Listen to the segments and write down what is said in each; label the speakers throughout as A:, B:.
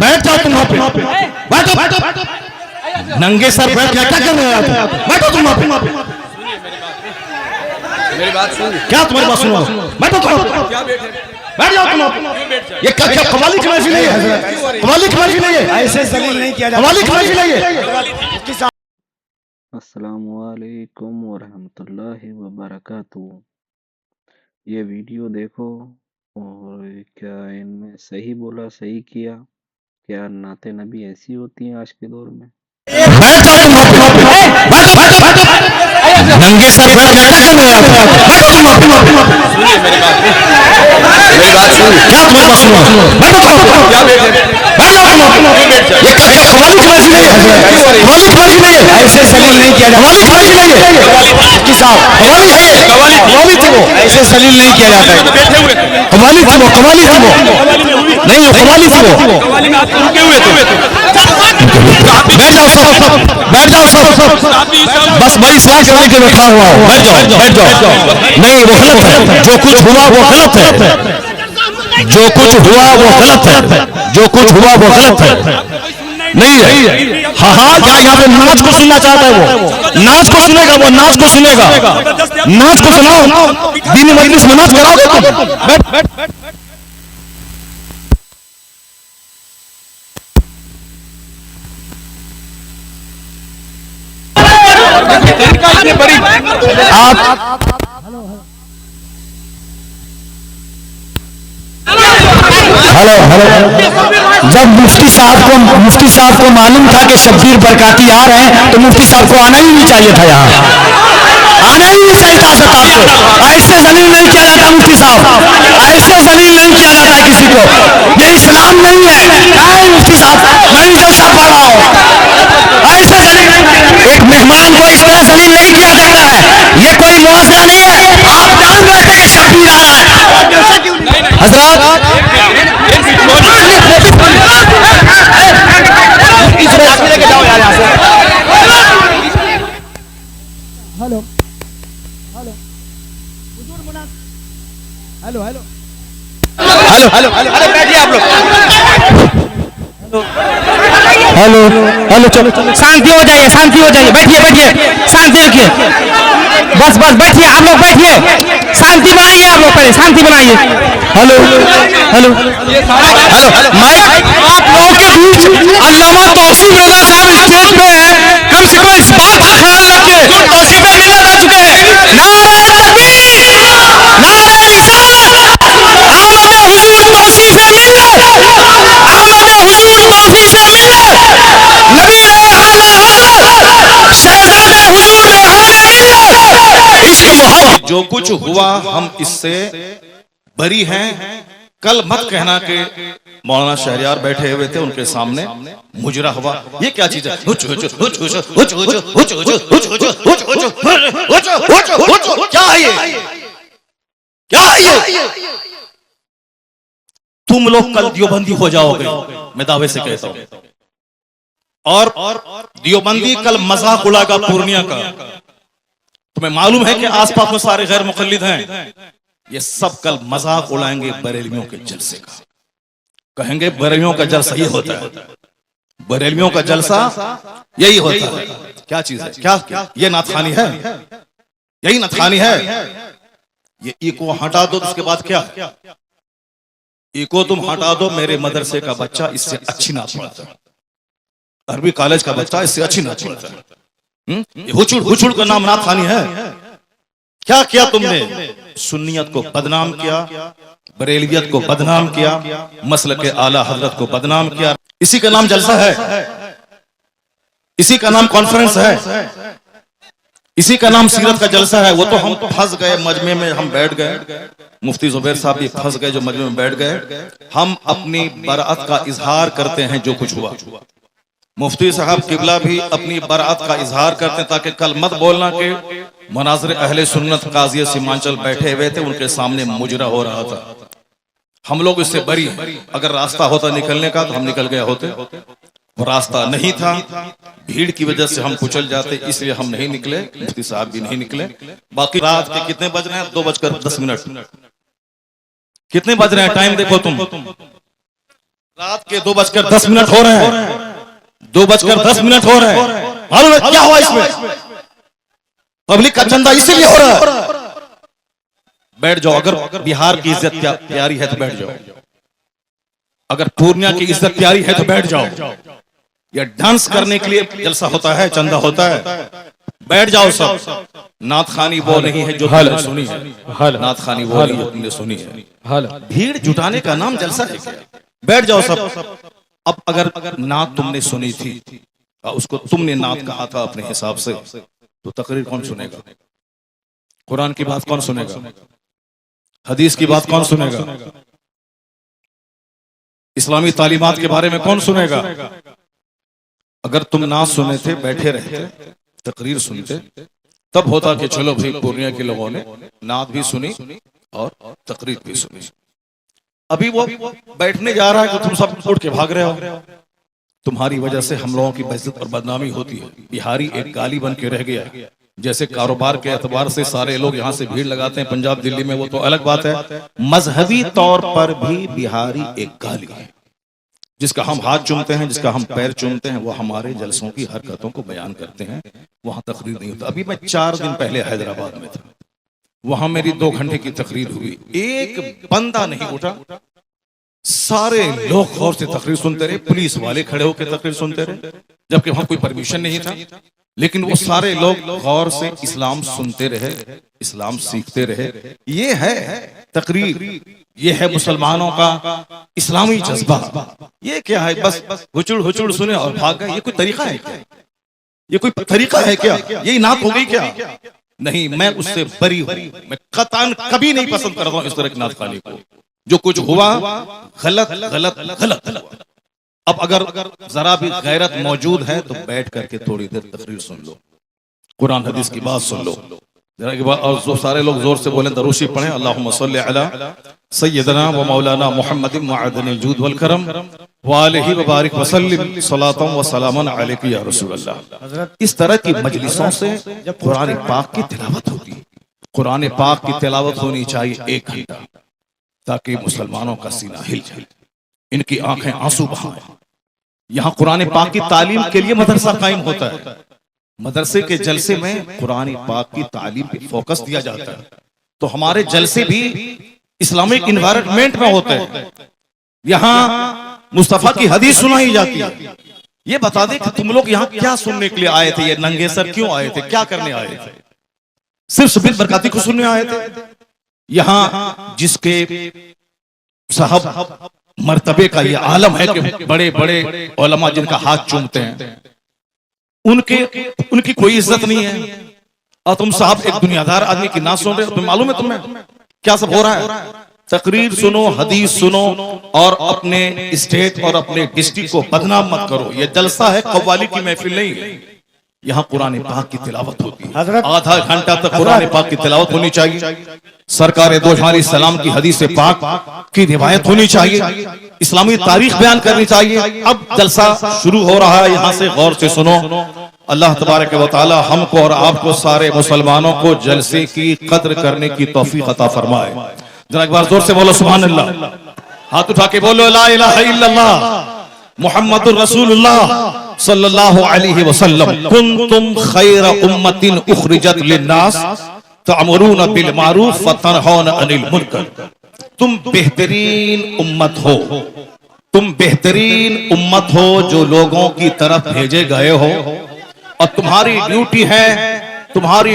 A: बैठ जाओ तुम वहां पे, बैठो बैठो, नंगे सर बैठ क्या क्या कर रहे हो? बैठो तुम वहां पे,
B: मेरी बात सुन।
A: क्या तुम्हारी बात सुनो? बैठो तुम, बैठ जाओ तुम। ये क्या कवाली की महफिल है? कवाली की महफिल है?
C: ऐसे जलील नहीं किया जाता।
A: कवाली की महफिल है?
D: अस्सलामुअलैकुम वरहमतुल्लाहि वबरकातुहू। ये वीडियो देखो और क्या इनमें सही बोला, सही किया? क्या नाते नबी ऐसी होती हैं आज के दौर में?
A: बैठ जाओ तुम वहां पे, बैठो बैठो बैठो, नंगे सर बैठ क्या क्या कर रहे हो? बैठो तुम वहां पे,
B: मेरी बात सुन।
A: क्या तुम्हारी बात सुनो? बैठो तुम,
B: क्या बैठ
A: बैठ जाओ तुम। ये क्या कवाली की महफिल है? कवाली की महफिल है?
C: ऐसे जलील नहीं किया जाता।
A: कवाली की महफिल है?
C: मुफ्ती साहब,
A: कवाली है ये? कवाली थी वो,
C: ऐसे जलील नहीं किया जाता है।
B: बैठे हुए
A: कवाली थी वो, कवाली थी वो, नहीं वो कवाली थी वो।
B: रुके हुए
A: बैठ जाओ सब, बैठ जाओ सब, बस बड़ी सलाह करने के लिए खड़ा हुआ हूं। बैठ जाओ बैठ जाओ। नहीं वो गलत है, जो कुछ हुआ वो गलत है, जो कुछ हुआ वो गलत है, जो कुछ हुआ वो गलत है, नहीं है। हाँ हाँ, क्या यहाँ पे नाच को सुनना चाहता है वो? नाच को सुनेगा वो, नाच को सुनेगा, नाच को सुनाओ। दीनी मजलिस में नाच कराओगे तुम? बैठ बैठ बैठ। आप हेलो हेलो, जब मुफ्ती साहब को मालूम था कि शब्बीर बरकाती आ रहे हैं तो मुफ्ती साहब को आना ही नहीं चाहिए था, यहाँ आना ही नहीं चाहिए था सर आपको। ऐसे जलील नहीं किया जाता मुफ्ती साहब, ऐसे जलील नहीं किया जाता किसी को। ये इस्लाम नहीं है मुफ्ती साहब, मैं भी जलसा पढ़ रहा हूँ। ऐसे एक मेहमान को इस तरह जलील नहीं किया जाता है, ये कोई मुआवजा नहीं है। आप जान रहे थे कि शब्बीर आ रहा है हजरत,
C: hello hello hello hello
A: hello hello hello, अरे बैठिए आप लोग। हेलो हेलो, चलो चलो,
C: शांति हो जाइए, शांति हो जाइए, बैठिए बैठिए, शांति रखिए, बस बस बैठिए, आप लोग बैठिए, शांति बनाइए, आप लोग पहले शांति बनाइए।
A: हेलो हेलो हेलो, माइक
C: आप लोगों के बीच अल्लामा तौसीफ रज़ा साहब स्टेज पे हैं, कम से कम इस बात का ख्याल रखिए। तौसीफ मिलत आ चुके हैं। नारे तकबीर, नारे रिसालत, आमद हुजूर तौसीफ मिलत, आमद हुजूर तौसीफ मिलत, नबी रेहान हज़रत, शहजादे हुजूर रेहान मिलत। इश्क मोहब्बत
E: जो कुछ हुआ हम इससे बरी हैं। कल मत कहना कि मौलाना शहरियार बैठे हुए थे उनके सामने मुजरा हुआ। ये क्या चीज है? क्या है ये? क्या है ये? तुम लोग कल दियोबंदी हो जाओगे, मैं दावे से कहता हूं। और दियोबंदी कल मजाक उड़ाएगा पूर्णिया का। तुम्हें मालूम है कि आसपास में सारे गैर मुकल्लिद हैं, ये सब कल मजाक उड़ाएंगे बरेलवियों के जलसे का। कहेंगे बरेलवियों का जलसा ये होता है, बरेलवियों का जलसा यही होता है। क्या चीज है? क्या ये नाथखानी है? यही नाथखानी है। ये इको हटा दो तो उसके बाद क्या? इको तुम हटा दो, मेरे मदरसे का बच्चा इससे अच्छी नात पढ़ता है, अरबी कॉलेज का बच्चा इससे अच्छी नात पढ़ता है। हुचुड़ का नाम नाथखानी है। क्या किया तुमने? सुन्नियत को बदनाम किया, बरेलवियत को बदनाम किया, मसलक आला हजरत को बदनाम किया। इसी का नाम जलसा है, इसी का नाम कॉन्फ्रेंस है, इसी का नाम सीरत का जलसा है। वो तो हम फंस गए मजमे में, हम बैठ गए। मुफ्ती जुबैर साहब भी फंस गए जो मजमे में बैठ गए। हम अपनी बराअत का इजहार करते हैं जो कुछ हुआ। मुफ्ती साहब किबला भी अपनी बराअत का इजहार करते हैं, ताकि कल मत बोलना कि मुनाज़िर अहले सुन्नत काज़ी सीमांचल बैठे हुए थे, उनके सामने मुजरा हो रहा था। हम लोग इससे बरी हैं। अगर रास्ता होता निकलने का तो हम निकल गए होते, वो रास्ता नहीं था, भीड़ की वजह से हम कुचल जाते, इसलिए हम नहीं निकले। मुफ्ती साहब भी नहीं निकले। बाकी रात के कितने बज रहे हैं? 2:10। कितने बज रहे हैं? टाइम देखो तुम। रात के 2:10 हो रहे हैं, 2:10 हो रहे हैं। मालूम है क्या हुआ इसमें? पब्लिक का चंदा इसीलिए हो रहा है। बैठ जाओ, अगर बिहार की इज्जत प्यारी है तो बैठ जाओ, अगर पूर्णिया की इज्जत प्यारी है तो बैठ जाओ। या डांस करने के लिए जलसा होता है, चंदा होता है, बैठ जाओ सब। नात खानी वो नहीं है जो तुमने सुनी है, नात खानी वो नहीं जो तुमने सुनी है। भीड़ जुटाने का नाम जलसा है क्या? बैठ जाओ सब। अब अगर नात तुमने सुनी थी, उसको तुमने नात कहा था अपने हिसाब से, तो तकरीर कौन सुनेगा? कुरान की बात कौन सुनेगा? हदीस की बात कौन सुनेगा? इस्लामी तालीमात के बारे में कौन सुनेगा? अगर तुम नात सुने थे, बैठे रहते, तकरीर सुनते, तब होता कि चलो भाई पूर्णिया के लोगों ने नात भी सुनी और तकरीर भी सुनी। अभी वो बैठने जा रहा है कि तुम सब उठ के भाग रहे हो। तुम्हारी वजह से हम लोगों की बेइज्जत और बदनामी होती है। बिहारी एक गाली बन के रह गया है। जैसे कारोबार के एतबार से सारे लोग यहाँ से भीड़ लगाते हैं पंजाब दिल्ली में, वो तो अलग बात है। मजहबी तौर पर भी बिहारी एक गाली है। जिसका हम हाथ चूमते हैं, जिसका हम पैर चूमते हैं, वो हमारे जलसों की हरकतों को बयान करते हैं। वहां तकरीर नहीं होता। अभी मैं 4 दिन पहले हैदराबाद में था, वहां मेरी 2 घंटे की तकरीर हुई, एक बंदा नहीं उठा। सारे लोग गौर से तकरीर सुनते रहे, पुलिस वाले खड़े होकर तकरीर सुनते रहे, जबकि वहां कोई परमिशन नहीं था। लेकिन वो सारे लोग गौर से इस्लाम सुनते रहे, इस्लाम सीखते रहे। ये है तकरीर, ये है मुसलमानों का इस्लामी जज्बा। ये क्या है? बस हुचुड़ हुचुड़ सुने और भाग गए। ये कोई तरीका है क्या? ये कोई तरीका है क्या? यही नात हो गई क्या? नहीं, मैं उससे बरी हूं। मैं कतान कभी नहीं पसंद करता हूं इस तरह की नात खानी को। जो कुछ हुआ गलत गलत गलत। अब अगर जरा भी गैरत मौजूद है तो बैठ करके थोड़ी देर तकरीर सुन लो, कुरान हदीस की बात सुन लो जरा के बाद। और जो सारे लोग जोर से बोलें, दरूशी पढ़ें, अल्लाहुम्मा सल्ली अला सय्यदना व मौलाना मुहम्मदिन मअदनिल जूद वल करम व आलिहि व बारिक व सल्लिम सलातन व सलामन अलैका या रसूल अल्लाह। इस तरह की मजलिसों से जब कुरान पाक की तिलावत होती है, कुरान पाक की तिलावत होनी चाहिए 1 घंटा, ताकि मुसलमानों का सीना हिल जाए, इनकी आंखें आंसू बहाएं। यहाँ कुरान पाक की तालीम के लिए मदरसा कायम होता है। मदरसे के जलसे में कुरान पाक की तालीम पे फोकस दिया जाता है। तो हमारे जलसे भी इस्लामिक इन्वायरमेंट में होते हैं। यहाँ मुस्तफा की हदीस सुनाई जाती है। ये बता दे कि तुम लोग यहाँ क्या सुनने के लिए आए थे? ये नंगे सर क्यों आए थे? क्या करने आए थे? सिर्फ शबीर बरकाती को सुनने आए थे? यहाँ जिसके साहब मर्तबे का ये आलम है कि बड़े बड़े उलमा जिनका हाथ चूमते हैं, उनकी कोई इज्जत नहीं है। और तुम साहब एक दुनियादार आदमी की ना सुन रहे हो। तुम्हें मालूम है तुम्हें क्या सब हो रहा है? तकरीर सुनो, हदीस सुनो और अपने स्टेट और अपने डिस्ट्रिक्ट को बदनाम मत करो। ये जलसा है, कव्वाली की महफिल नहीं है। यहाँ कुरान पाक की तिलावत होती है। आधा घंटा तक कुरान पाक की तिलावत होनी चाहिए। सरकार दो जहां सलाम की हदीस पाक की रिवायत होनी चाहिए। इस्लामी तारीख बयान करनी चाहिए। अब जलसा शुरू हो रहा है, यहाँ से गौर से सुनो। अल्लाह तबारक व तआला हमको और आपको सारे मुसलमानों को जलसे की कद्र करने की तौफीक अता फरमाए। जरा एक बार जोर से बोलो सुभान अल्लाह। हाथ उठा के बोलो ला इलाहा इल्लल्लाह मुहम्मदुर रसूलुल्लाह सल्लल्लाहु अलैहि वसल्लम। कुंतुम खैरा उम्मतिन उखरिजत लिन्नास तअमुरूना बिल मारूफ व तनहौना अनिल मुनकर। तुम बेहतरीन उम्मत हो, तुम बेहतरीन उम्मत हो जो लोगों की तरफ भेजे गए हो। और तुम्हारी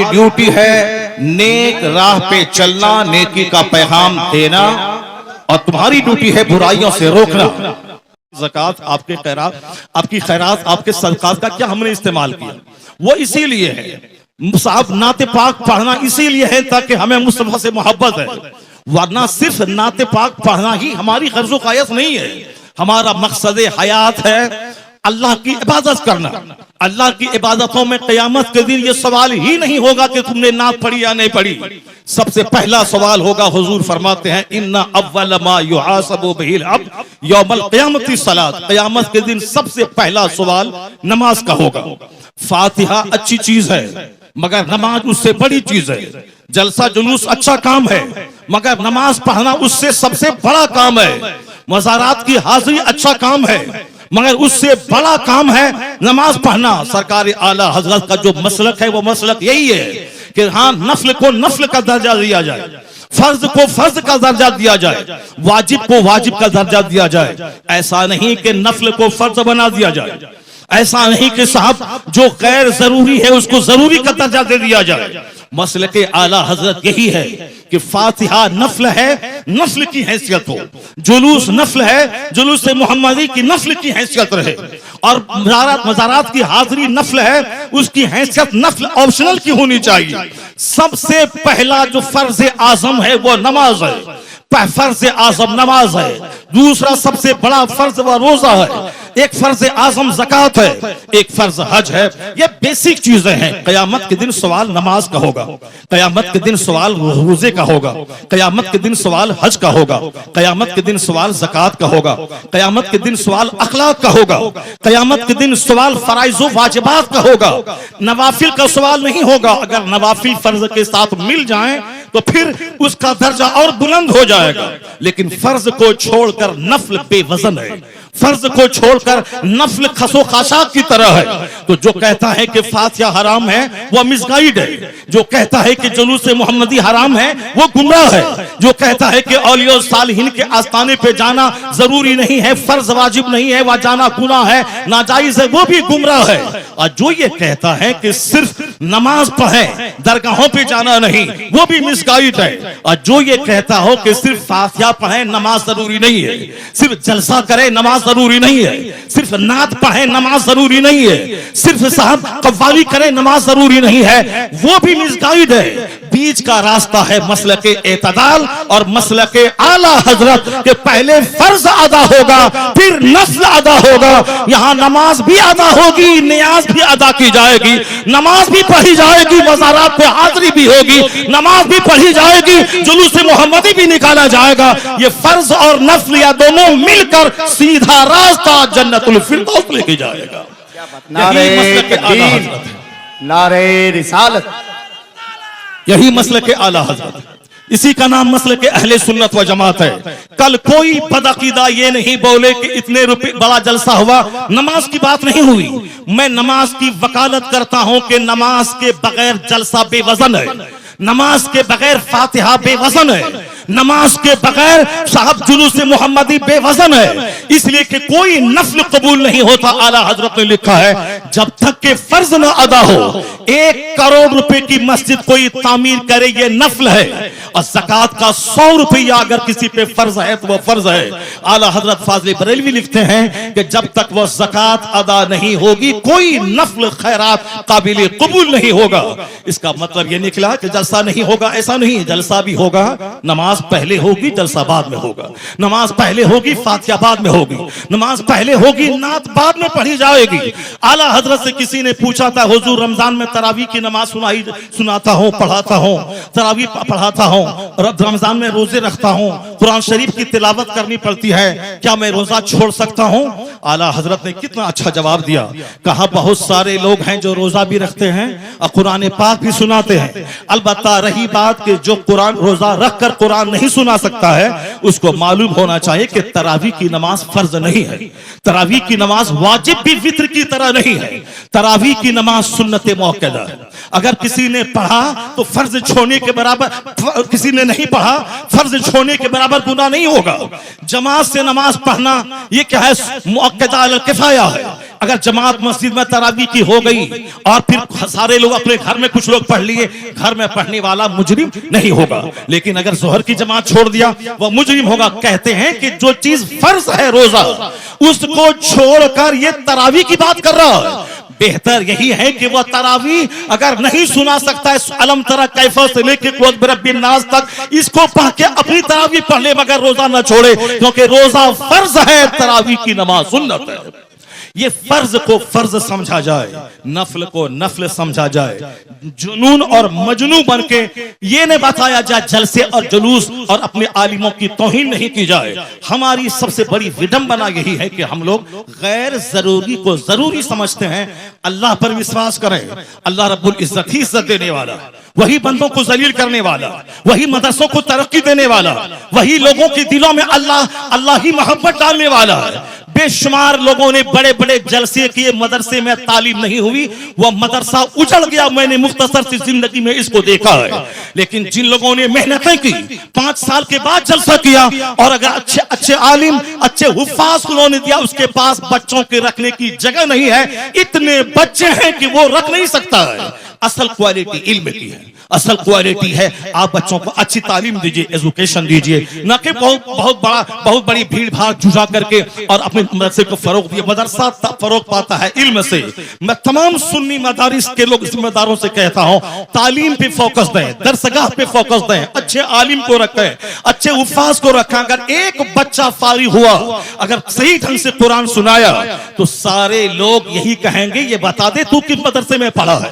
E: ड्यूटी है नेक राह पे चलना, नेकी का पैगाम देना, और तुम्हारी ड्यूटी है बुराइयों से रोकना। ज़कात, आपकी खैरात, आपके सदकात का क्या हमने इस्तेमाल किया? वो इसीलिए है साहब, नाते पाक पढ़ना इसीलिए है ताकि हमें मुस्तफा से मोहब्बत है। वरना सिर्फ नाते पाक पढ़ना ही हमारी गर्ज़ो क़ायस नहीं है। हमारा मकसद हयात है अल्लाह की इबादत करना। अल्लाह की इबादतों में क़यामत के दिन ये सवाल ही नहीं होगा कि तुमने नात पढ़ी या नहीं पढ़ी। सबसे पहला सवाल होगा, हुजूर फरमाते हैं इन्ना अव्वल मा युहासबु बिहिल अब्द यौमल क़यामति सलात। क़यामत के दिन सबसे पहला सवाल नमाज का होगा। फातिहा अच्छी चीज है, मगर नमाज उससे बड़ी चीज है। जलसा जुलूस अच्छा काम है, मगर नमाज पढ़ना उससे सबसे बड़ा काम है। मज़ारात की हाजिरी अच्छा काम है, मगर उससे बड़ा काम है नमाज पढ़ना। सरकार आला हजरत का जो मसलक है वो मसलक यही है कि हाँ, नफ्ल को नफ्ल का दर्जा दिया जाए, फर्ज को फर्ज का दर्जा दिया जाए, वाजिब को वाजिब का दर्जा दिया जाए। ऐसा नहीं कि नफ्ल को फर्ज बना दिया जाए, ऐसा नहीं कि साहब जो गैर जरूरी है उसको जरूरी का दर्जा दे दिया जाए। मसले के आला हजरत यही है कि फातिहा नफ्ल है, नफ्ल की हैसियत हो, जुलूस नफ्ल है, जुलूस मोहम्मदी की नफ्ल की हैसियत रहे, और मज़ारात की हाजिरी नफ्ल है, उसकी हैसियत नफ्ल ऑप्शनल की होनी चाहिए। सबसे पहला जो फर्ज आजम है वो नमाज है, फर्ज आजम नमाज है। दूसरा सबसे बड़ा फर्ज व रोजा है। एक फर्ज आजम ज़कात है, एक फर्ज हज है। ये बेसिक चीजें हैं। कयामत के दिन सवाल नमाज का होगा, कयामत के दिन सवाल रोजे का होगा, कयामत के दिन सवाल हज का होगा, कयामत के दिन सवाल ज़कात का होगा, कयामत के दिन सवाल अखलाक का होगा, कयामत के दिन सवाल फराइज़ व वाजिबात का होगा। नवाफिल का सवाल नहीं होगा। अगर नवाफिल फर्ज के साथ मिल जाएं तो फिर उसका दर्जा और बुलंद हो जाएगा। लेकिन फर्ज को छोड़कर नफल बेवजन है, फर्ज को छोड़कर नफल खसो खाशाक की तरह है। तो जो कहता है कि फातिहा हराम है वो मिसगाइड है, जो कहता है कि जुलूस मोहम्मदी हराम है वो गुमराह है, जो कहता है कि औलिया सालिहीन के आस्ताने पे जाना जरूरी नहीं है, फर्ज वाजिब नहीं है, वह जाना गुनाह है, नाजायज है, वो भी गुमराह है। और जो ये कहता है कि सिर्फ नमाज पढ़ें, दरगाहों पे जाना नहीं, वो भी मिसगाइड है। और जो ये कहता हो कि सिर्फ फातिहा पढ़ें, नमाज जरूरी नहीं है, सिर्फ जलसा करें, नमाज जरूरी नहीं है, सिर्फ नात पढ़ें, नमाज जरूरी नहीं है, सिर्फ साहब कव्वाली करें, नमाज जरूरी नहीं है, वो भी मिसगाइड है। बीच का रास्ता है मसलके एतदाल और मसलके आला हजरत के पहले फर्ज अदा होगा, फिर नफ्ल अदा होगा। यहाँ नमाज भी अदा होगी, नियाज भी अदा की जाएगी, नमाज भी पढ़ी जाएगी, मज़ारात पे हाजिरी भी होगी, नमाज भी पढ़ी जाएगी, जुलूस मोहम्मदी भी निकाला जाएगा। ये फर्ज और नफ्ल या दोनों मिलकर सीधा रास्ता जन्नतुल फिरदौस लेके जाएगा।
C: नारे तकबीर, नारे रिसालत,
E: यही मसलक के आला हजरत, इसी का नाम मसलक के अहले सुन्नत व जमात है। कल कोई बदअकीदा ये नहीं बोले कि इतने रुपए बड़ा जलसा हुआ, नमाज की बात नहीं हुई। मैं नमाज की वकालत करता हूं कि नमाज के बगैर जलसा बेवजन है, नमाज के बगैर फातिहा बेवजन है, नमाज के बगैर साहब जुलूस मोहम्मदी बेवजन है। इसलिए कि कोई नफल कबूल नहीं होता। आला हजरत ने लिखा है जब तक के फर्ज न अदा हो। 1 करोड़ रुपए की मस्जिद कोई तामीर करे ये नफल है, और ज़कात का 100 रुपया अगर किसी पे फर्ज है तो वह फर्ज है। आला हजरत फाज़िल बरेलवी लिखते हैं कि जब तक वह ज़कात अदा नहीं होगी कोई नफल खैरात काबिल कबूल नहीं होगा। इसका मतलब यह निकला कि जलसा नहीं होगा, ऐसा नहीं, जलसा भी होगा, नमाज पहले होगी, जलसा बाद में होगा, नमाज पहले होगी, फातिहा बाद में होगी, नमाज पहले होगी, नात बाद में पढ़ी जाएगी। आला हजरत से किसी ने पूछा था, हुजूर रमजान में तरावी की नमाज सुनाता हूँ, पढ़ाता हूँ, तरावी पढ़ाता हूँ, रमजान में रोजे रखता हूँ, कुरान शरीफ की तिलावत करनी पड़ती है, क्या मैं रोजा छोड़ सकता हूँ? आला हजरत ने कितना अच्छा जवाब दिया। कहा बहुत सारे लोग हैं जो रोजा भी रखते हैं और कुरान पाक भी सुनाते हैं। अलबत्ता रही बात कि जो कुरान रोजा रख कर कुरान नहीं सुना सकता है, उसको मालूम होना चाहिए कि तरावी की नमाज फर्ज नहीं है, तरावी की नमाज वाजिब भी वित्र की तरह नहीं है, तरावी की नमाज सुन्नत मुअक्कदा है। अगर किसी ने पढ़ा तो फर्ज छोड़ने के बराबर, किसी ने नहीं पढ़ा फर्ज छोड़ने के बराबर गुनाह नहीं होगा। जमात से नमाज पढ़ना ये क्या है, मुअक्कदा अल किफाया है। अगर जमात मस्जिद में तरावी की हो गई और फिर सारे लोग अपने घर में कुछ लोग पढ़ लिए, घर में पढ़ने वाला मुजरिम नहीं होगा। लेकिन अगर जोहर की जमात छोड़ दिया वह मुजरिम होगा। कहते हैं कि जो चीज फर्ज है रोजा, उसको छोड़कर ये तरावी की बात कर रहा है। बेहतर यही है कि वह तरावी अगर नहीं सुना सकता है, अलम तरा कैफा से लेके कुल बिरब्बिन नास तक, इसको पढ़ के अपनी तरावी पढ़ ले, मगर रोजा न छोड़े, क्योंकि रोजा फर्ज है, तरावी की नमाज सुन्नत है। ये फर्ज को फर्ज समझा जाए, नफल को नफल समझा जाए, जुनून और मजनू बन के ये नहीं बताया जाए जलसे और जुलूस और अपने आलिमों की तौहीन नहीं की जाए। हमारी सबसे बड़ी विडंबना यही है कि हम लोग गैर जरूरी को जरूरी समझते हैं। अल्लाह पर विश्वास करें, अल्लाह रब्बुल इज्जत ही इज्जत देने वाला, वही बंदों को जलील करने वाला, वही मदरसों को तरक्की देने वाला, वही लोगों के दिलों में अल्लाह ही मोहब्बत डालने वाला है। बेशुमार लोगों ने बड़े बड़े जलसे किए, मदरसे में तालीम नहीं हुई, वह मदरसा उजड़ गया। मैंने मुख्तसर सी जिंदगी में इसको देखा है। लेकिन जिन लोगों ने मेहनतें की, 5 साल के बाद जलसा किया, और अगर अच्छे अच्छे आलिम, अच्छे हुफ्फाज उन्होंने दिया, उसके पास बच्चों के रखने की जगह नहीं है, इतने बच्चे हैं कि वो रख नहीं सकता है। असल क्वालिटी इल्म की है, असल क्वालिटी है आप बच्चों को अच्छी तालीम दीजिए, एजुकेशन दीजिए, न कि बहुत बड़ी भीड़ भाड़ जुटा करके और अपने मदरसे को फरोग दिए। मदरसा फरोग पाता है इल्म से। मैं तमाम सुन्नी मदारिस के लोग जिम्मेदारों से कहता हूं, तालीम पे फोकस दें, दरसगाह पे फोकस दें, अच्छे आलिम को रखें, अच्छे उफाज को रखें। अगर एक बच्चा फारिग हुआ, अगर सही ढंग से कुरान सुनाया, तो सारे लोग यही कहेंगे, ये बता दे तू किस मदरसे में पढ़ा है,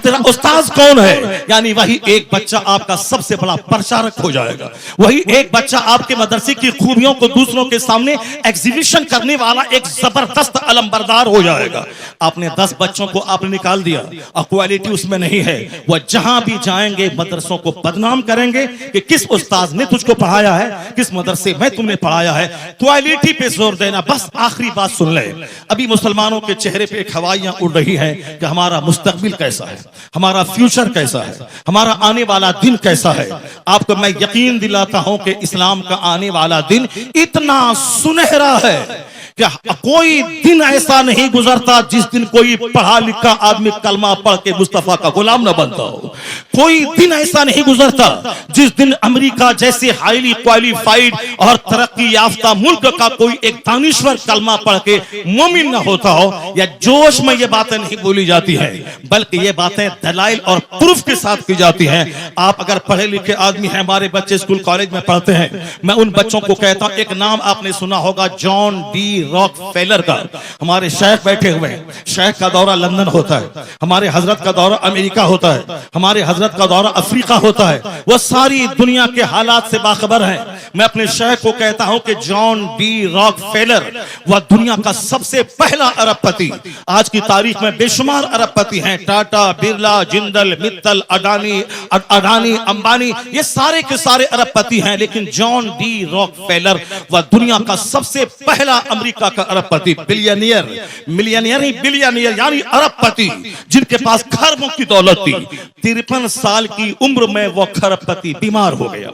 E: तेरा उस्ताद कौन है। यानी वही एक बच्चा आपका सबसे बड़ा प्रचारक हो जाएगा, वही एक बच्चा आपके मदरसे की खूबियों को दूसरों के सामने एग्जीबिशन करने वाला एक जबरदस्त अलमबरदार हो जाएगा। आपने 10 बच्चों को आपने निकाल दिया और क्वालिटी उसमें नहीं है, वह जहां भी जाएंगे मदरसों को बदनाम करेंगे कि किस उस्ताद ने तुझको पढ़ाया है, किस मदरसे में तुमने पढ़ाया है। क्वालिटी पे जोर देना। बस आखिरी बात सुन ले, अभी मुसलमानों के चेहरे पे एक हवाइयां उड़ रही हैं कि हमारा मुस्तकबिल कैसा है, हमारा फ्यूचर कैसा है, हमारा आने वाला दिन कैसा है। आपको मैं यकीन दिलाता हूं कि इस्लाम का आने वाला दिन इतना सुनहरा है कि कोई दिन ऐसा नहीं गुजरता जिस दिन कोई पढ़ा लिखा आदमी कलमा पढ़ के मुस्तफा का गुलाम न बनता हो। कोई दिन ऐसा नहीं गुजरता जिस दिन अमेरिका जैसे हाईली क्वालिफाइड और तरक्की याफ्ता मुल्क का कोई एक दानिश्वर कलमा पढ़ के मोमिन न होता हो। या जोश में ये बातें नहीं बोली जाती है, बल्कि ये बातें दलाइल और प्रूफ के साथ की जाती हैं। आप अगर पढ़े लिखे आदमी हैं, हमारे बच्चे स्कूल कॉलेज में पढ़ते हैं, मैं उन बच्चों को कहता हूं, एक नाम आपने सुना होगा जॉन डी रॉकफेलर का। हमारे शेख बैठे हुए हैं, शेख का दौरा लंदन होता है, हमारे हजरत का दौरा अमेरिका होता है, हमारे हजरत का दौरा अफ्रीका होता है। वह सारी दुनिया के हालात से बाखबर है। मैं अपने शेख को कहता हूं कि जॉन डी रॉकफेलर वह दुनिया का सबसे पहला अरबपति, आज की तारीख में बेशुमार अरबपति हैं, टाटा, बिरला, जिंदल, मित्तल, अडानी, अंबानी, ये सारे के सारे अरबपति हैं। लेकिन जॉन डी रॉकफेलर वह दुनिया का सबसे पहला अमेरिका का अरबपति, बिलियनियर, मिलियनियर ही बिलियनियर यानी अरबपति, जिनके पास खरबों की दौलत थी। 53 साल की उम्र में वो खरबपति बीमार हो गया।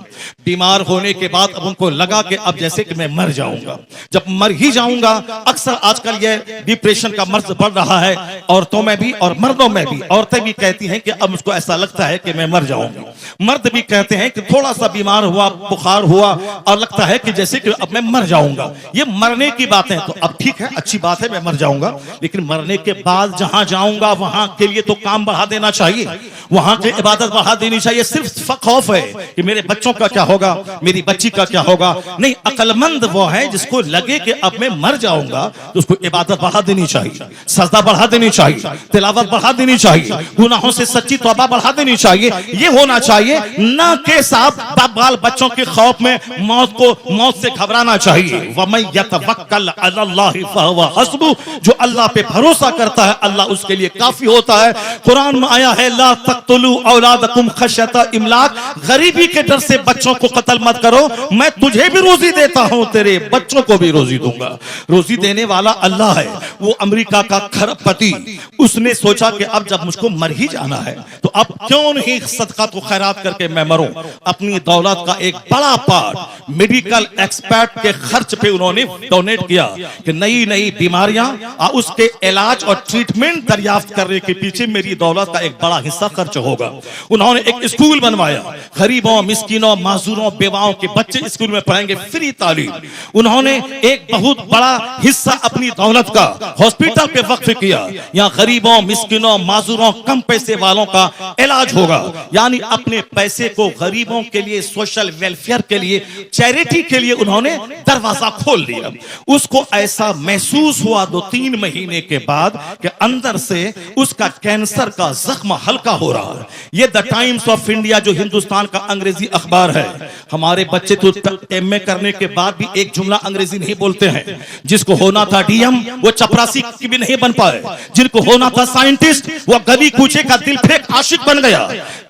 E: बीमार होने के बाद अब उनको लगा कि अब जैसे कि मैं मर जाऊंगा, जब मर ही जाऊंगा। अक्सर आजकल ये डिप्रेशन का मर्ज बढ़ रहा है, औरतों में भी और मर्दों में भी। औरतें भी कहती हैं कि अब मुझको ऐसा लगता है कि मैं मर जाऊंगा, मर्द भी कहते हैं कि थोड़ा सा बीमार हुआ, बुखार हुआ और लगता है कि जैसे कि अब मैं मर जाऊंगा। ये मरने की बातें, तो अब ठीक है, अच्छी बात है, मैं मर जाऊंगा, लेकिन मरने के बाद जहां जाऊंगा वहां के लिए तो काम बढ़ा देना चाहिए, वहां की इबादत बढ़ा देनी चाहिए। सिर्फ खौफ है कि मेरे बच्चों का क्या होगा, मेरी बच्ची का क्या होगा। नहीं, अक्लमंद वो है जिसको लगे कि अब मैं मर जाऊंगा तो उसको इबादत बढ़ा देनी चाहिए, सजदा बढ़ा देनी चाहिए, तिलावत बढ़ा देनी चाहिए, गुनाहों से सच्ची तौबा बढ़ा देनी चाहिए। ये होना चाहिए, ना के साथ बाल बच्चों के खौफ में मौत से घबराना चाहिए। वमन यतवक्कल अलल्लाहि फहुवा हस्बुह, जो अल्लाह पे भरोसा करता है अल्लाह उसके लिए काफी होता है। कुरान में आया है, ला तक़तुलू औलादकुम खश्यता इमलाक, गरीबी के डर से बच्चों को कत्ल मत करो, मैं तुझे भी रोजी देता हूं, तेरे बच्चों को भी रोजी दूंगा। रोजी देने वाला अल्लाह है। वो अमेरिका का खरबपति, उसने सोचा कि अब जब मुझको मर ही जाना है तो अब क्यों नहीं सदका तो खैरात करके मैं मरूं। अपनी दौलत का एक बड़ा पार्ट मेडिकल एक्सपर्ट के खर्च पे उन्होंने डोनेट किया कि नई नई बीमारियां और उसके इलाज और ट्रीटमेंट दरियाफ्त करने के पीछे मेरी दौलत का एक बड़ा हिस्सा खर्च होगा। उन्होंने एक स्कूल बनवाया, गरीबों, मिस्किनों, माजूरों, बेवाओं के बच्चे स्कूल में पढ़ेंगे, फ्री तालीम। उन्होंने एक बहुत बड़ा हिस्सा अपनी दौलत का हॉस्पिटल पे वक्फ किया, यहाँ गरीबों, मिस्किनों, माजूरों, कम पैसे वालों का इलाज होगा। यानी अपने पैसे को गरीबों के लिए, सोशल वेलफेयर के लिए, चैरिटी के लिए उन्होंने दरवाजा खोल दिया। उसको ऐसा महसूस हुआ 2-3 महीने के बाद कि अंदर से उसका कैंसर का जख्म हल्का हो रहा है। ये द टाइम्स ऑफ इंडिया जो हिंदुस्तान का अंग्रेजी अखबार है, हमारे बच्चे तो एमए करने के बाद भी एक जुमला अंग्रेजी नहीं बोलते हैं। जिसको होना था डीएम वो चपरासी की भी नहीं बन पाए, जिनको होना था साइंटिस्ट वो गली कूचे का दिल फेंक आशिक बन गया।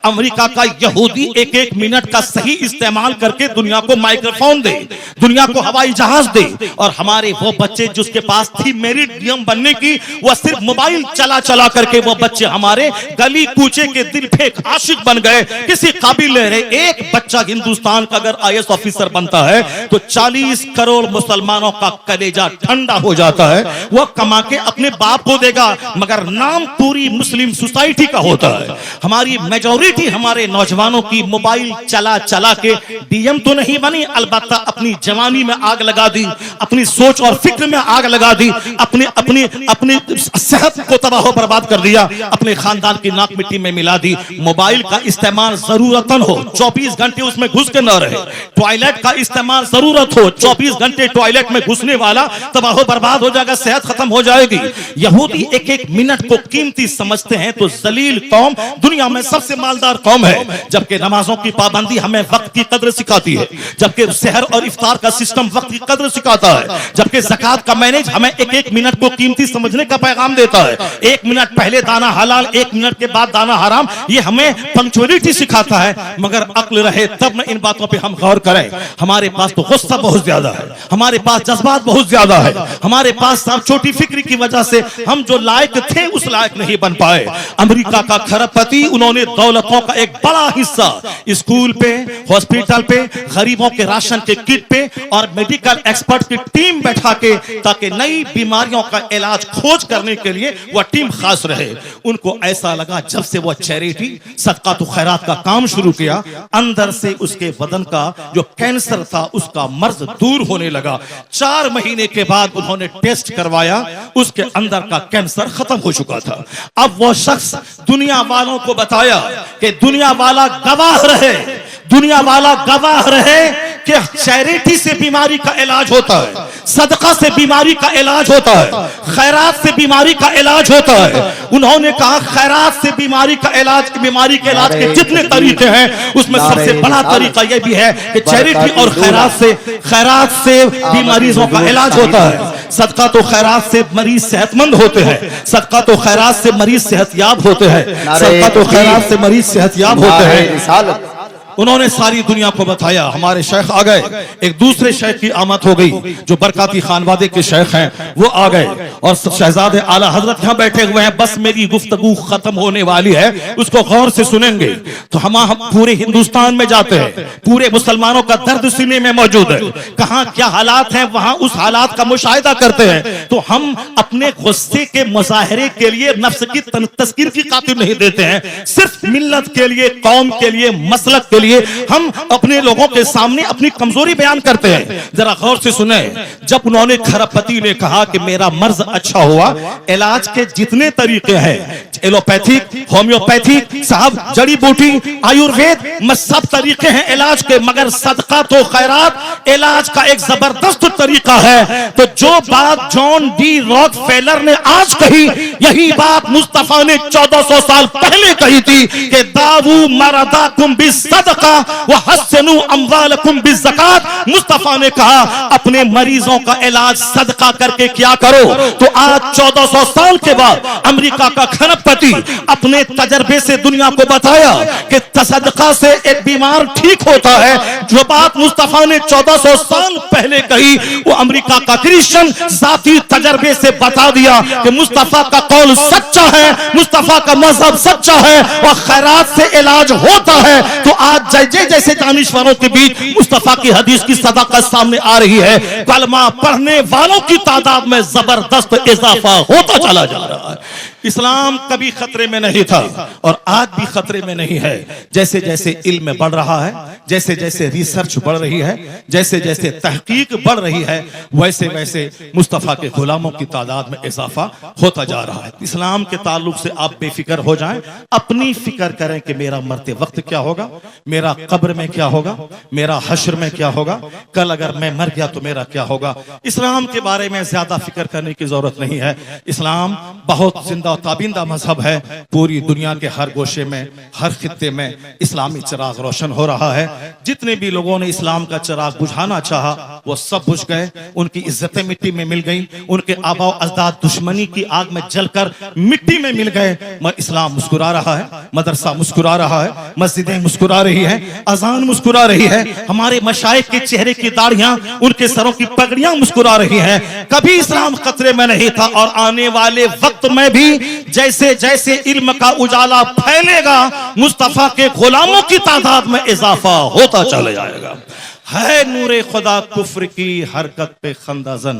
E: अमेरिका का यहूदी 1-1 मिनट का सही इस्तेमाल करके दुनिया को माइक्रोफोन दे, दुनिया को हवाई जहाज दे, और हमारे वो बच्चे जिसके पास थी मेरिट डीएम बनने की, वो सिर्फ मोबाइल चला चला करके वो बच्चे हमारे गली कूचे के दिल फेंक आशिक बन गए, किसी काबिल नहीं रहे। एक बच्चा हिंदुस्तान का अगर आईएएस ऑफिसर बनता है तो 40 करोड़ मुसलमानों का कलेजा ठंडा हो जाता है। वो कमा के अपने बाप को देगा, मगर नाम पूरी मुस्लिम सोसाइटी का होता है। हमारी मेजॉरिटी हमारे नौजवानों की मोबाइल चला चला के डीएम तो नहीं बनी, अलबत्ता अपनी जवानी में आग लगा दी, अपनी सोच और फिक्र में आग लगा दी, अपने अपने अपने सेहत को तबाह बर्बाद कर दिया, अपने खानदान की नाक मिट्टी में मिला दी। मोबाइल का इस्तेमाल जरूरतन हो, 24 घंटे उसमें घुस के न रहे। टॉयलेट का इस्तेमाल जरूरत हो, 24 घंटे टॉयलेट में घुसने वाला तबाह बर्बाद हो जाएगा, सेहत खत्म हो जाएगी। यहूदी 1-1 मिनट को कीमती समझते हैं तो जलील कौम दुनिया में सबसे मालदार कौम है। जबकि नमाजों की पाबंदी हमें वक्त की कदर सिखाती है, जबकि सहर और इफ्तार का सिस्टम वक्त की कदर सिखाता है, जबकि ज़कात का मैनेज हमें 1-1 मिनट को कीमती समझने का पैगाम देता है। 1 मिनट पहले दाना हलाल, 1 मिनट के बाद दाना हराम, ये हमें पंक्चुअलिटी सिखाता है। मगर अक्ल रहे तब न इन बातों पे हम गौर करें। हमारे पास तो गुस्सा बहुत ज्यादा है, हमारे पास जज्बात बहुत ज्यादा है, हमारे पास सब छोटी फिक्री की वजह से हम जो लायक थे उस लायक नहीं बन पाए। अमेरिका का खरबपति, उन्होंने दौलतों का एक बड़ा हिस्सा स्कूल पे, हॉस्पिटल पे, गरीबों के राशन के किट पे और मेडिकल एक्सपर्ट की टीम बैठा के, ताकि नई बीमारियों का इलाज खोज करने के लिए वह टीम खास रहे। उनको ऐसा लगा जब से वह चैरिटी, सदका तो खैरात का काम शुरू किया, अंदर से उसके बदन का जो कैंसर था उसका मर्ज दूर होने लगा। 4 महीने के बाद उन्होंने टेस्ट करवाया, उसके अंदर का कैंसर खत्म हो चुका था। अब वो शख्स दुनिया वालों को बताया कि दुनिया वाला गवाह रहे, दुनिया वाला गवाह रहे कि चैरिटी से बीमारी का इलाज होता है, सदका से बीमारी का इलाज होता है, खैरात से बीमारी का इलाज होता है। उन्होंने कहा खैरात से बीमारी का इलाज, बीमारी के इलाज के जितने तरीके हैं उसमें सबसे बड़ा तरीका यह भी है कि चैरिटी और खैरात से बीमारियों का इलाज होता है। सदका तो खैरात से मरीज सेहतमंद होते हैं, सदका तो खैरात से मरीज सेहतयाब होते हैं, सदका तो खैरात से मरीज सेहतयाब होते हैं। उन्होंने सारी दुनिया को बताया। हमारे शेख आ गए, एक दूसरे शेख की आमद हो गई जो बरकाती खानवादे के शेख हैं, वो आ गए और शहजादे आला हजरत यहाँ बैठे हुए हैं। बस मेरी गुफ्तगू खत्म होने वाली है, उसको गौर से सुनेंगे तो हम पूरे हिंदुस्तान में जाते हैं, पूरे मुसलमानों का दर्द सीने में मौजूद है, कहाँ क्या हालात हैं वहां उस हालात का मुशाहिदा करते हैं। तो हम अपने गुस्से के मुजाहरे के लिए नफ्स की तस्कीर की खातिर नहीं देते हैं, सिर्फ मिल्लत के लिए, कौम के लिए, मसलक के लिए हम अपने लोगों के सामने अपनी कमजोरी बयान करते हैं। जरा गौर से सुने, जब उन्होंने खरबपति ने कहा कि मेरा मर्ज अच्छा हुआ, इलाज के जितने तरीके हैं, एलोपैथिक, होम्योपैथिक, साहब जड़ी बूटी, आयुर्वेद में सब तरीके हैं इलाज के, मगर सदका तो खैरात इलाज का एक जबरदस्त तरीका है। तो जो बात जॉन डी रॉकफेलर ने आज कही, यही बात मुस्तफा ने 1400 साल पहले कही थी कि दावू मरदाकुम बिस्सदका व हस्सनु अमवालकुम बिज़कात। मुस्तफा ने कहा अपने मरीजों का इलाज सदका करके क्या करो। तो आज 1400 साल के बाद अमेरिका का खरबपति अपने तजर्बे से दुनिया को बताया कि सदका से एक बीमार ठीक होता है। जो बात मुस्तफा ने 1400 साल पहले कही, वो अमेरिका का क्रिश्चियन जाती तजर्बे से बता दिया कि मुस्तफा का कौल सच्चा है, मुस्तफा का मजहब सच्चा है और खैरात से इलाज होता है। तो आज जैसे दानिश्वरों के बीच मुस्तफा की हदीस की सदाकत सामने आ रही है, कलमा पढ़ने वालों की तादाद में जबरदस्त इजाफा होता चला जा रहा है। इस्लाम कभी खतरे में नहीं था और आज भी खतरे में नहीं है। जैसे जैसे इल्म बढ़ रहा है, जैसे जैसे रिसर्च बढ़ रही है, जैसे जैसे तहकीक बढ़ रही है, वैसे वैसे मुस्तफा के गुलामों की तादाद में इजाफा होता जा रहा है। इस्लाम के ताल्लुक से आप बेफिक्र हो जाएं, अपनी फिक्र करें कि मेरा मरते वक्त क्या होगा, मेरा कब्र में क्या होगा, मेरा हश्र में क्या होगा, कल अगर मैं मर गया तो मेरा क्या होगा। इस्लाम के बारे में ज्यादा फिक्र करने की जरूरत नहीं है। इस्लाम बहुत जिंदा ताबिंदा मजहब है। पूरी दुनिया के हर गोशे में, हर खित्ते में इस्लामी चिराग रोशन हो रहा है। जितने भी लोगों ने इस्लाम का चिराग बुझाना चाहा वो सब बुझ गए, उनकी इज्जतें मिट्टी में मिल गई, उनके आबा अजदाद दुश्मनी की आग में जलकर मिट्टी में मिल गए। इस्लाम मुस्कुरा रहा है, मदरसा मुस्कुरा रहा है, मस्जिदें मुस्कुरा रही है, अजान मुस्कुरा रही है, हमारे मशाइख के चेहरे की दाढ़ियां, उनके सरों की पगड़ियां मुस्कुरा रही हैं। कभी इस्लाम खतरे में नहीं था और आने वाले वक्त में भी जैसे जैसे इल्म का उजाला फैलेगा, मुस्तफा के गुलामों की तादाद में इजाफा होता चला जाएगा। है नूरे खुदा कुफ्र की हरकत पे खंदाजन,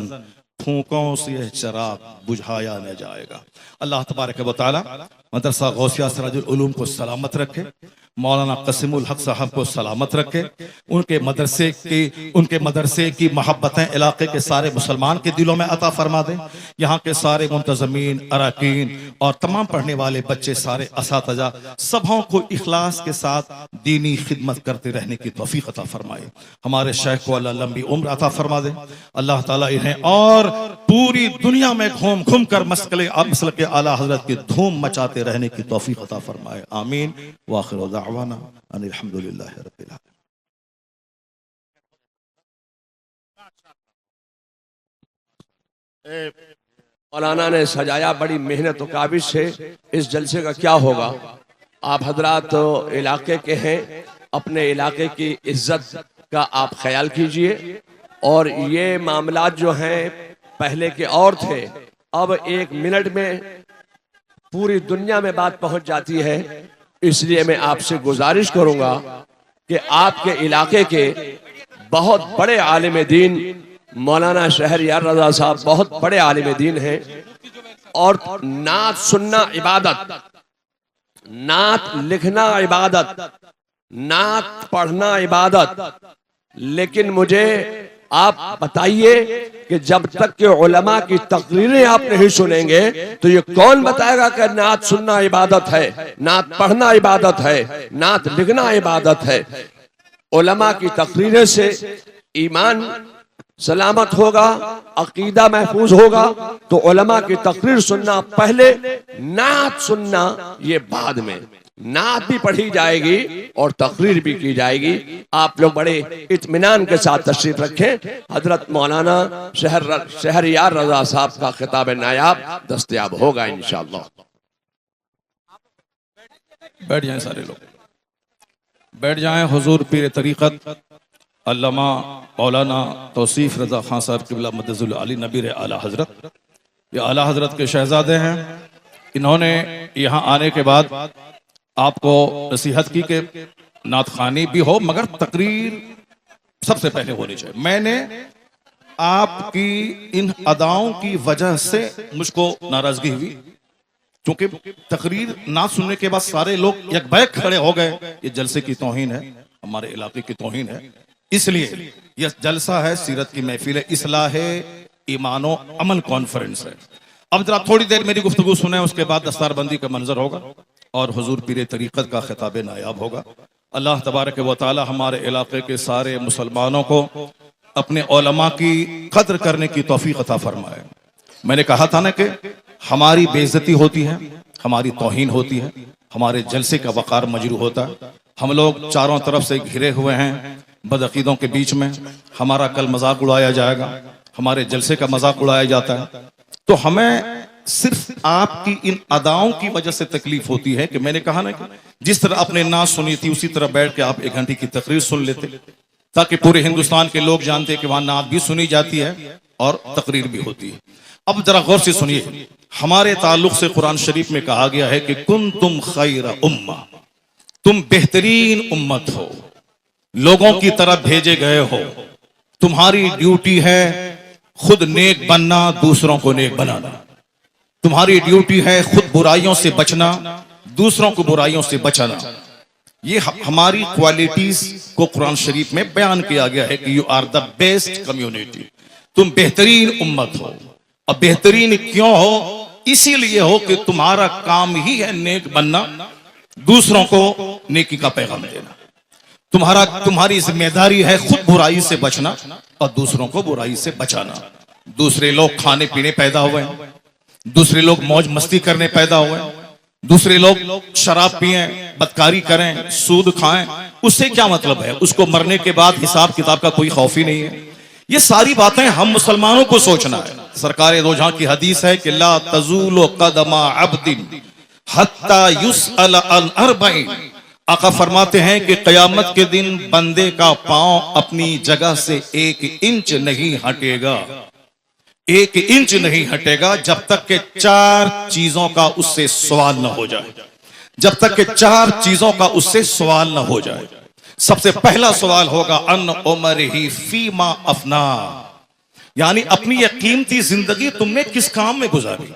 E: फूकों से यह चिराग बुझाया न जाएगा। अल्लाह तबारक व तआला मदरसा गौसिया सिराजुल उलूम को सलामत रखे, मौलाना कसीमुल हक साहब को सलामत रखे, उनके मदरसे की मोहब्बतें इलाके के सारे मुसलमान के दिलों में अता फरमा दें। यहाँ के सारे मुंतजमीन, अरकान और तमाम पढ़ने वाले बच्चे, सारे असातिज़ा सबों को इखलास के साथ दीनी खिदमत करते रहने की तौफीक अता फरमाए। हमारे शेख को अल्लाह लंबी उम्र अता फरमा दे। अल्लाह ताला इन्हें और पूरी दुनिया में घूम घूम कर मसल के आला हजरत की धूम मचाते रहने की तौफीक अता फरमाए। आमीन। व आखिर दावाना अनिल हम्दुलिल्लाहि रब्बिल आलमीन।
B: मौलाना ने सजाया बड़ी मेहनत और काबिज से। इस जलसे का क्या होगा, आप हजरात तो इलाके के हैं, अपने इलाके की इज्जत का आप ख्याल कीजिए। और ये मामलात जो हैं पहले के और थे, अब 1 मिनट में पूरी दुनिया में बात पहुंच जाती है। इसलिए मैं आपसे गुजारिश करूंगा कि आपके इलाके के बहुत बड़े आलिम दीन मौलाना शहरयार रजा साहब बहुत बड़े आलिम दीन हैं और नात सुनना इबादत, नात लिखना इबादत, नात पढ़ना इबादत। लेकिन मुझे आप बताइए कि जब तक के उलमा की तकरीरें आप नहीं सुनेंगे तो ये कौन बताएगा कि नात सुनना इबादत है, नात पढ़ना इबादत है, नात लिखना इबादत है। उलमा की तकरीरें से ईमान सलामत होगा, अकीदा महफूज होगा। तो उलमा की तकरीर सुनना पहले, नात सुनना ये बाद में। नात भी पढ़ी जाएगी और तकरीर भी की जाएगी। आप लोग बड़े इत्मीनान के साथ तशरीफ रखें। हजरत मौलाना शहरयार रजा साहब का खिताब नायाब दस्तयाब होगा इंशाअल्लाह।
E: बैठ जाएं, सारे लोग बैठ जाएं। हुजूर पीर तरीक़त अल्लामा मौलाना तौसीफ रजा खान साहब क़िबला मदजुल अली नबीर आला हजरत, ये आला हजरत के शहजादे हैं। इन्होंने यहाँ आने के बाद आपको नसीहत की कि नात खानी भी हो मगर तकरीर सबसे पहले होनी चाहिए। मैंने आपकी इन अदाओं की वजह से मुझको नाराजगी हुई, क्योंकि तकरीर ना सुनने के बाद सारे लोग यकबैक खड़े हो गए। ये जलसे की तौहीन है, हमारे इलाके की तौहीन है। इसलिए यह जलसा है, सीरत की महफिल है, इस्लाह ईमानो अमल कॉन्फ्रेंस है। अब जरा थोड़ी देर मेरी गुफ्तगू सुने, उसके बाद दस्तारबंदी का मंजर होगा और हुजूर पीर तरीक़त का खिताब नायाब होगा। अल्लाह तबारक व तआला हमारे इलाके के सारे मुसलमानों को अपने उलमा की कद्र करने की तौफीक अता फरमाए। मैंने कहा था ना कि हमारी बेइज्जती होती है, हमारी तौहीन होती है, हमारे जलसे का वक़ार मजरू होता है। हम लोग चारों तरफ से घिरे हुए हैं बदअकीदों के बीच में। हमारा कल मजाक उड़ाया जाएगा, हमारे जलसे का मजाक उड़ाया जाता है। तो हमें सिर्फ आपकी इन अदाओं की वजह से तकलीफ होती है कि मैंने कहा ना कि जिस तरह आपने नात सुनी थी उसी तरह बैठ के आप 1 घंटे की तकरीर सुन लेते, ताकि पूरे हिंदुस्तान के लोग जानते हैं कि वहां नात भी सुनी जाती है और तकरीर भी होती है। अब जरा गौर से सुनिए, हमारे ताल्लुक से कुरान शरीफ में कहा गया है कि कुंतुम खैर उम्मा, तुम बेहतरीन उम्मत हो, लोगों की तरफ भेजे गए हो। तुम्हारी ड्यूटी है खुद नेक बनना, दूसरों को नेक बनाना। तुम्हारी ड्यूटी है खुद बुराइयों से बचना, दूसरों को बुराइयों से बचाना, ये हमारी क्वालिटीज को कुरान शरीफ में बयान किया गया है कि you are the best community, तुम बेहतरीन उम्मत हो। और बेहतरीन क्यों हो? इसीलिए हो कि तुम्हारा काम ही है नेक बनना, दूसरों को नेकी का पैगाम देना। तुम्हारी जिम्मेदारी है खुद बुराई से बचना और दूसरों को बुराई से बचाना। दूसरे लोग खाने पीने पैदा हुए हैं, दूसरे लोग मौज मस्ती करने पैदा हुए हैं, दूसरे लोग शराब पिए, बदकारी करें, सूद खाएं, उससे क्या मतलब है? उसको मरने के बाद हिसाब किताब का कोई खौफ ही नहीं है। ये सारी बातें हम मुसलमानों को सोचना है। सरकार दो जहां की हदीस है कि ला तज़ूलु क़दमा अब्दिन हत्ता युसअल अन अर्बईन। आका फरमाते हैं कि क़यामत के दिन बंदे का पांव अपनी जगह से 1 इंच नहीं हटेगा, 1 इंच नहीं हटेगा जब तक के 4 चीजों का उससे सवाल न हो जाए। जब तक के 4 चीजों का उससे सवाल न हो जाए। सबसे पहला सवाल होगा अन उमरिही फीमा अफना, यानी अपनी यह कीमती जिंदगी तुमने किस काम में गुजारी।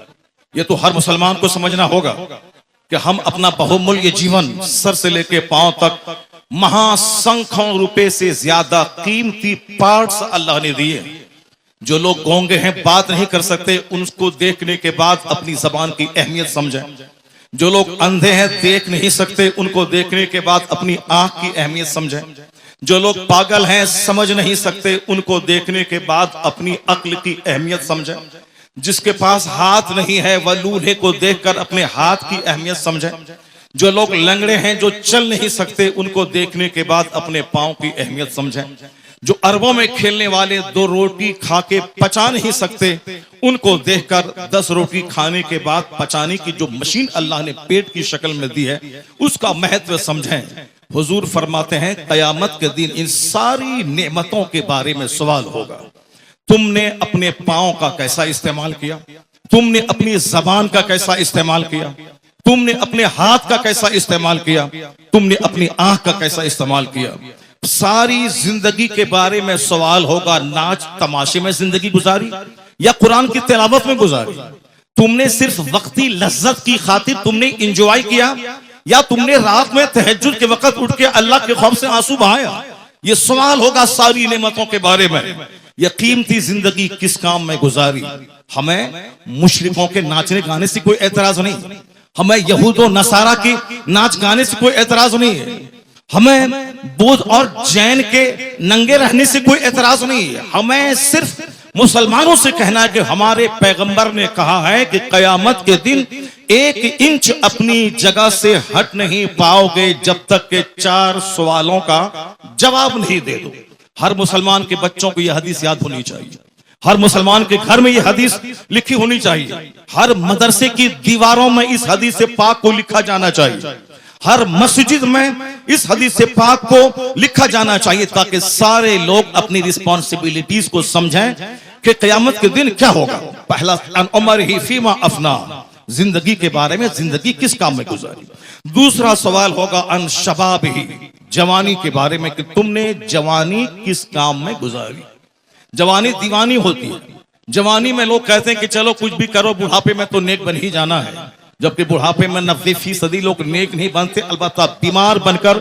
E: यह तो हर मुसलमान को समझना होगा कि हम अपना बहुमूल्य जीवन सर से लेकर पांव तक महासंख्यों रुपए से ज्यादा कीमती पार्ट्स अल्लाह ने दिए। जो लोग गूंगे हैं, बात नहीं कर सकते, उनको देखने के बाद अपनी जबान की अहमियत समझें। जो लोग अंधे हैं, देख नहीं सकते, उनको देखने के बाद अपनी आंख की अहमियत समझें। जो लोग पागल हैं, समझ नहीं सकते, उनको देखने के बाद अपनी अक्ल की अहमियत समझें। जिसके पास हाथ नहीं है वह लूल्हे को देखकर अपने हाथ की अहमियत समझें। जो लोग लंगड़े हैं, जो चल नहीं सकते, उनको देखने के बाद अपने पांव की अहमियत समझें। जो अरबों में खेलने वाले 2 रोटी खा के पचा नहीं सकते, उनको देखकर 10 रोटी खाने के बाद पचाने की जो मशीन अल्लाह ने पेट की शक्ल में दी है, उसका महत्व समझें। हुजूर फरमाते हैं कयामत के दिन इन सारी नेमतों के बारे में सवाल होगा। तुमने अपने पांव का कैसा इस्तेमाल किया, तुमने अपनी जबान का कैसा इस्तेमाल किया, तुमने अपने हाथ का कैसा इस्तेमाल किया, तुमने अपनी आंख का कैसा इस्तेमाल किया। सारी जिंदगी के बारे में सवाल होगा। नाच तमाशे में जिंदगी गुजारी या कुरान की तिलावत में गुजारी? तुमने सिर्फ वक्ती लज्जत की खातिर तुमने इंजॉय किया या तुमने रात में तहज्जुद के वक्त उठ के अल्लाह के खौफ से आंसू बहाया? ये सवाल होगा सारी नेमतों के बारे में। यह कीमती जिंदगी किस काम में गुजारी? हमें मुशरिकों के नाचने गाने से कोई एतराज नहीं, हमें यहूद और नसारा के नाच गाने से कोई एतराज नहीं है, हमें बौद्ध और जैन के नंगे रहने से कोई एतराज नहीं है। हमें सिर्फ मुसलमानों से कहना है कि हमारे पैगंबर ने कहा है कि कयामत के दिन 1 इंच अपनी जगह से हट नहीं पाओगे जब तक के 4 सवालों का जवाब नहीं दे दो। हर मुसलमान के बच्चों को यह हदीस याद होनी चाहिए, हर मुसलमान के घर में यह हदीस लिखी होनी चाहिए, हर मदरसे की दीवारों में इस हदीस से पाक को लिखा जाना चाहिए, हर मस्जिद में इस हदीस से पाक को लिखा जाना चाहिए, ताकि सारे लोग अपनी रिस्पॉन्सिबिलिटीज को समझें कि कयामत के दिन क्या होगा। पहला अन उमरिही फीमा अफना, जिंदगी के बारे में, जिंदगी किस काम में गुजारी। दूसरा सवाल होगा अन शबाबिही, जवानी के बारे में कि तुमने जवानी किस काम में गुजारी। जवानी दीवानी होती है। जवानी में लोग कहते हैं कि चलो कुछ भी करो, बुढ़ापे में तो नेक बन ही जाना है, जबकि बुढ़ापे में 90% लोग नेक नहीं बनते, अलबत्ता बीमार बनकर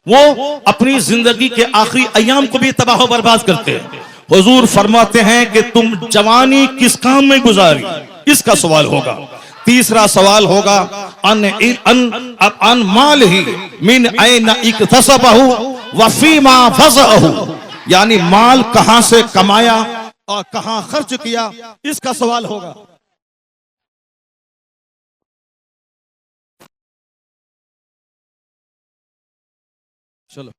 E: वो अपनी जिंदगी के आखिरी अयाम को भी तबाह बर्बाद करते हैं। हुजूर फरमाते हैं कि तुम जवानी किस काम में गुजारी, इसका सवाल होगा। तीसरा सवाल होगा अन माल ही मिन ऐन इक्तसबहु व फीमा फज़अहु, यानी माल कहां से कमाया और कहां खर्च किया, इसका सवाल होगा। चलो।